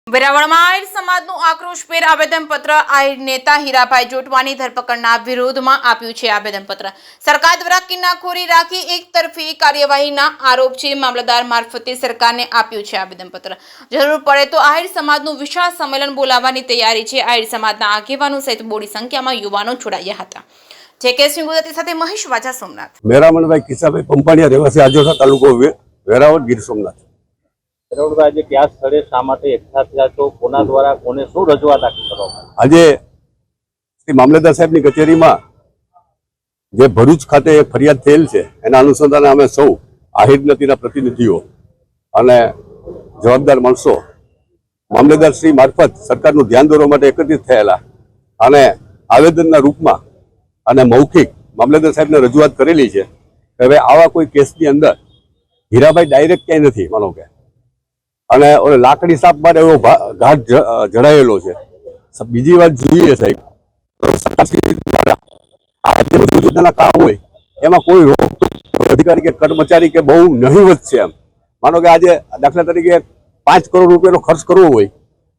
વેરાવળમાં આહિર સમાજનું આક્રોશભેર આવેદનપત્ર આહિર નેતા હીરાભાઈ જોટવાની ધરપકડના વિરોધમાં આપ્યું છે। આવેદનપત્ર સરકાર દ્વારા કિન્નાખોરી રાખી એકતરફી કાર્યવાહીના આરોપ છે। મામલતદાર મારફતે સરકારને આપ્યું છે આવેદનપત્ર। જરૂર પડે તો આહિર સમાજનું વિશાળ સંમેલન બોલાવવાની તૈયારી છે। આહિર સમાજના આગેવાનો સહિત મોટી સંખ્યામાં યુવાનો જોડાયા હતા। જેકે સિંહ ગુજરાતી સાથે મહેશ વાજા, સોમનાથ। મેરામણભાઈ કિસાભાઈ પંપાણીયા, રહેવાસી આજોઠા, તાલુકો વેરાવળ, ગીર સોમનાથ। આજે કયા સ્થળે શા માટે એકઠા થયા છો? કોના દ્વારા કોને શું રજૂઆત આપી કરવામાં? આજે શ્રી મામલતદાર સાહેબની કચેરીમાં જે ભરૂચ ખાતે એક ફરિયાદ થયેલ છે, એના અનુસંધાને અમે સૌ આહિર જ્ઞાતિના પ્રતિનિધિઓ અને જવાબદાર માણસો મામલતદાર શ્રી મારફત સરકારનું ધ્યાન દોરવા માટે એકત્રિત થયેલા અને આવેદનના રૂપમાં અને મૌખિક મામલતદાર સાહેબને રજૂઆત કરેલી છે કે હવે આવા કોઈ કેસની અંદર હીરાભાઈ ડાયરેક્ટ ક્યાંય નથી, માનો કે, અને ઓલે લાકડી સાપ માટે એવો ઘાટ જડાયેલો છે। બીજી વાત જોઈએ સાહેબ, કામ હોય એમાં કોઈ અધિકારી કે કર્મચારી કે બહુ નહીવત છે। એમ માનો કે આજે દાખલા તરીકે 5 કરોડ રૂપિયાનો ખર્ચ કરવો હોય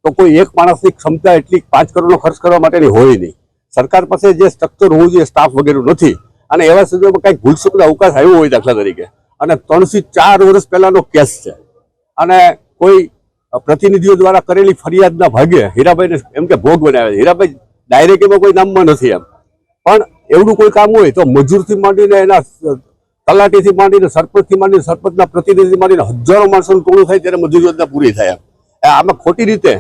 તો કોઈ એક માણસની ક્ષમતા એટલી 5 કરોડનો ખર્ચ કરવા માટેની હોય નહીં। સરકાર પાસે જે સ્ટ્રક્ચર હોવું જોઈએ સ્ટાફ વગેરે નથી, અને એવા સંજોગોમાં કંઈક ભૂલચૂકનો અવકાશ આવ્યો હોય દાખલા તરીકે, અને 3 થી 4 વર્ષ પહેલાનો કેસ છે, અને કોઈ પ્રતિનિધિઓ દ્વારા કરેલી ફરિયાદના ભાગે હીરાભાઈને એમ કે ભોગ બનાવે છે। હીરાભાઈ ડાયરેક્ટ એમાં કોઈ નામમાં નથી એમ, પણ એવડું કોઈ કામ હોય તો મજૂરથી માંડીને એના તલાટીથી માંડીને સરપંચથી માંડીને સરપંચના પ્રતિનિધિથી માંડીને હજારો માણસોનું ટોળું થાય ત્યારે મજૂરી યોજના પૂરી થાય એમ। આમાં ખોટી રીતે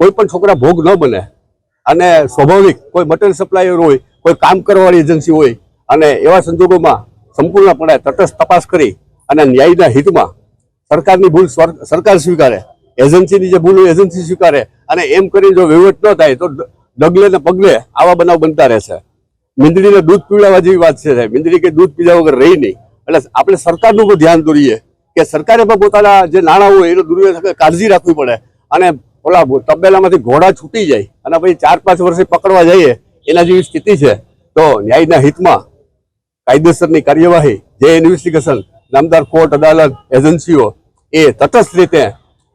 કોઈ પણ છોકરા ભોગ ન બને, અને સ્વાભાવિક કોઈ મટીરિયલ સપ્લાયર હોય, કોઈ કામ કરવાવાળી એજન્સી હોય, અને એવા સંજોગોમાં સંપૂર્ણપણે તટસ્થ તપાસ કરી અને ન્યાયના હિતમાં સરકારની ભૂલ સરકાર સ્વીકારે, એજન્સીની જે ભૂલ હોય એજન્સી સ્વીકારે, અને એમ કરીને જો વહીવટ ન થાય તો ડગલે ને પગલે આવા બનાવ બનતા રહેશે। મીંદડીને દૂધ પીવડાવવા જેવી વાત છે સાહેબ, મીંદડી કે દૂધ પીધા વગર રહી નહીં। એટલે આપણે સરકારનું પણ ધ્યાન દોરીએ કે સરકારે પણ પોતાના જે નાણાં હોય એનો દુરુપયોગ કાળજી રાખવી પડે, અને ઓલા તબેલામાંથી ઘોડા છૂટી જાય અને પછી 4-5 વર્ષે પકડવા જઈએ એના જેવી સ્થિતિ છે। તો ન્યાયના હિતમાં કાયદેસરની કાર્યવાહી, જે ઇન્વેસ્ટિગેશન નામદાર કોર્ટ, અદાલત, એજન્સીઓ એ તટસ્થ રીતે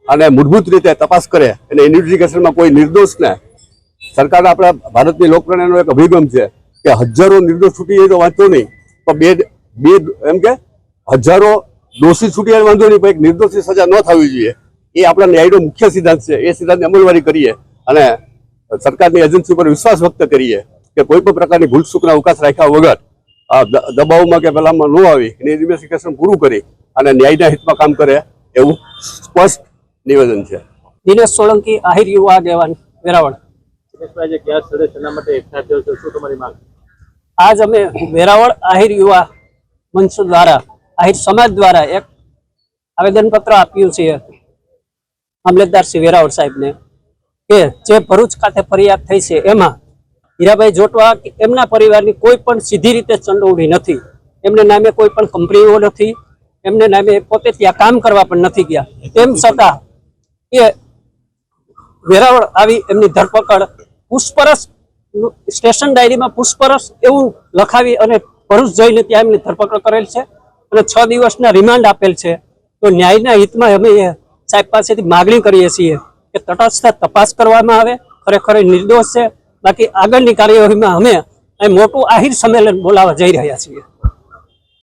અને મૂળભૂત રીતે તપાસ કરે, અને ઇન્વેસ્ટિગેશનમાં કોઈ નિર્દોષને, સરકાર આપણા ભારતની લોકપ્રિયનો એક અભિગમ છે કે હજારો નિર્દોષ છૂટી જાય તો વાંધો નહીં, પણ બે એમ કે હજારો દોષી છૂટી જાય વાંધો નહીં, પણ એક નિર્દોષની સજા ન થવી જોઈએ, એ આપણા ન્યાયનો મુખ્ય સિદ્ધાંત છે। એ સિદ્ધાંતની અમલવારી કરીએ અને સરકારની એજન્સી પર વિશ્વાસ વ્યક્ત કરીએ કે કોઈ પણ પ્રકારની ભૂલચૂકના અવકાશ રાખ્યા વગર દબાવમાં કે પેલામાં ન આવી એને ઇન્વેસ્ટિગેશન પૂરું કરી અને ન્યાયના હિતમાં કામ કરે એવું સ્પષ્ટ નિવેદન છે। દિનેશ સોલંકી, આહિર યુવા આગેવાન, વેરાવળ। દિનેશભાઈ, કયા સ્થળે શેના માટે એકઠા થયો છો? શું તમારી માંગ? આજ અમે વેરાવળ આહિર યુવા મંચ દ્વારા, આહિર સમાજ દ્વારા એક આવેદનપત્ર આપ્યું છે મામલતદાર શ્રી વેરાવળ સાહેબને કે જે ભરૂચ ખાતે ફરિયાદ થઈ છે એમાં હીરાભાઈ જોટવા એમના પરિવારની કોઈ પણ સીધી રીતે સંડોવણી નથી। એમને નામે કોઈ પણ કંપનીઓ નથી, એમને નામે પોતે ત્યાં કામ કરવા પણ નથી ગયા, તેમ છતાં એ વેરાવળ આવી એમની ધરપકડ પૂછપરછ સ્ટેશન ડાયરીમાં પૂછપરછ એવું લખાવી અને ભરૂચ જઈને ત્યાં એમની ધરપકડ કરેલ છે અને 6 દિવસના રિમાન્ડ આપેલ છે। તો ન્યાયના હિતમાં અમે સાહેબ પાસેથી માગણી કરીએ છીએ કે તટસ્થ તપાસ કરવામાં આવે, ખરેખર નિર્દોષ છે। બાકી આગળની કાર્યવાહીમાં અમે મોટું આહિર સંમેલન બોલાવવા જઈ રહ્યા છીએ।